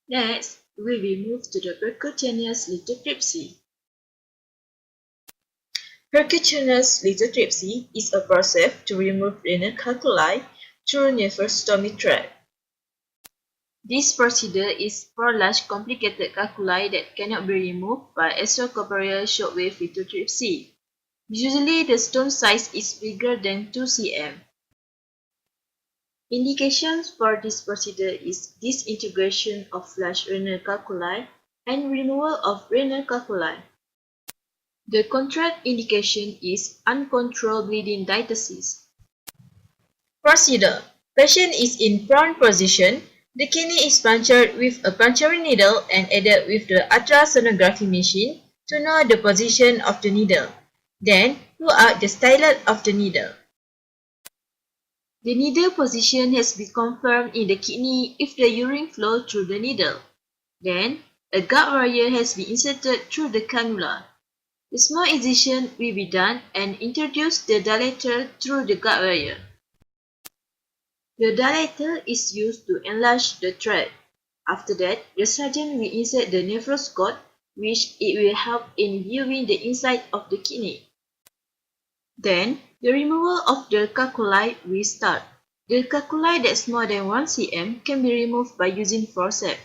Next, we will move to the percutaneous lithotripsy. Percutaneous lithotripsy is a process to remove renal calculi through nephrostomy thread. This procedure is for large complicated calculi that cannot be removed by extracorporeal shockwave lithotripsy. Usually the stone size is bigger than 2 cm. Indications for this procedure is disintegration of large renal calculi and removal of renal calculi. The contraindication is uncontrolled bleeding diastasis. Procedure. Patient is in prone position. The kidney is punctured with a puncturing needle and aided with the ultrasonography machine to know the position of the needle. Then, pull out the stylet of the needle. The needle position has been confirmed in the kidney if the urine flows through the needle. Then, a guard wire has been inserted through the cannula. The small incision will be done and introduce the dilator through the guard wire. The dilator is used to enlarge the thread. After that, the surgeon will insert the nephroscope, which it will help in viewing the inside of the kidney. Then, the removal of the calculi will start. The calculi that's more than 1 cm can be removed by using forceps,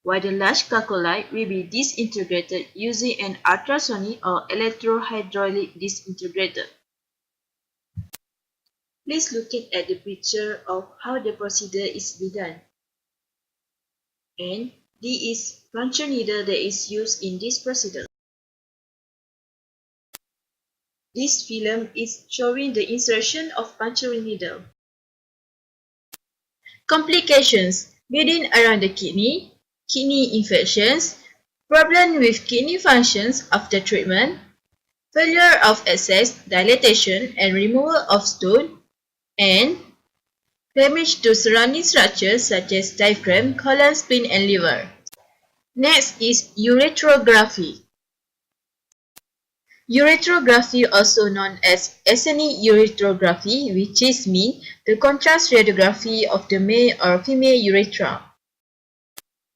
while the large calculi will be disintegrated using an ultrasonic or electrohydraulic disintegrator. Please look at the picture of how the procedure is done. And this is puncture needle that is used in this procedure. This film is showing the insertion of puncturing needle. Complications: bleeding around the kidney, kidney infections, problem with kidney functions after treatment, failure of access, dilatation and removal of stone, and damage to surrounding structures such as diaphragm, colon, spleen, and liver. Next is ureterography. Ureterography, also known as ethnic ureterography, which is the contrast radiography of the male or female urethra.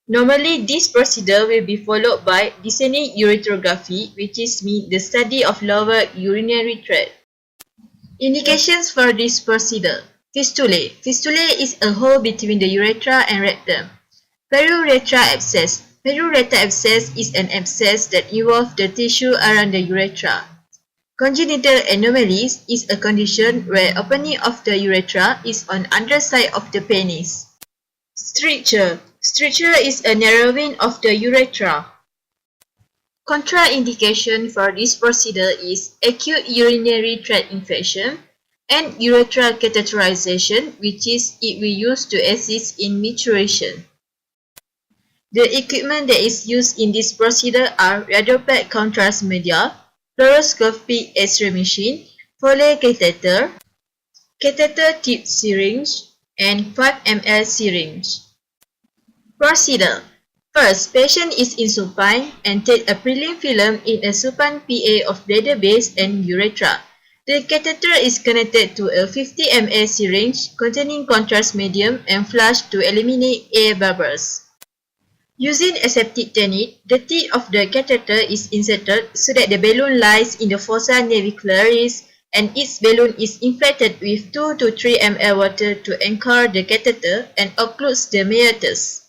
Normally, this procedure will be followed by descending ureterography, which is the study of lower urinary tract. Indications for this procedure: fistulae. Fistulae is a hole between the urethra and rectum. Periurethral abscess. Periurethral abscess is an abscess that involves the tissue around the urethra. Congenital anomalies is a condition where opening of the urethra is on underside of the penis. Stricture. Stricture is a narrowing of the urethra. Contraindication for this procedure is acute urinary tract infection and urethral catheterization, which is it will use to assist in maturation. The equipment that is used in this procedure are radioped contrast media, fluoroscopic X-ray machine, Foley catheter, catheter tip syringe, and 5 ml syringe. Procedure. First, patient is in supine and take a prelim film in a supine PA of bladder base and urethra. The catheter is connected to a 50 ml syringe containing contrast medium and flushed to eliminate air bubbles. Using aseptic technique, the tip of the catheter is inserted so that the balloon lies in the fossa navicularis and its balloon is inflated with 2 to 3 ml water to anchor the catheter and occludes the meatus.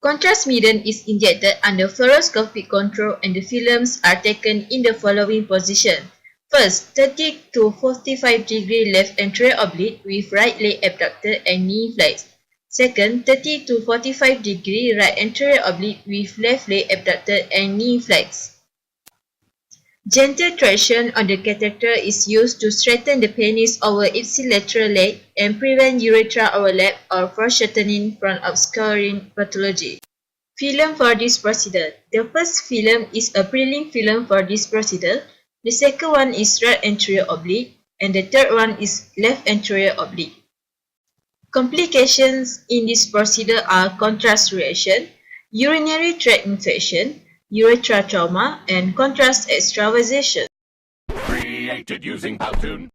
Contrast medium is injected under fluoroscopic control and the films are taken in the following position. First, 30 to 45 degree left anterior oblique with right leg abducted and knee flexed. Second, 30 to 45 degree right anterior oblique with left leg abducted and knee flexed. Gentle traction on the catheter is used to straighten the penis over ipsilateral leg and prevent urethral overlap or foreshortening from obscuring pathology. Film for this procedure. The first film is a prelim film for this procedure. The second one is right anterior oblique and the third one is left anterior oblique. Complications in this procedure are contrast reaction, urinary tract infection, urethral trauma, and contrast extravasation. Created using Powtoon.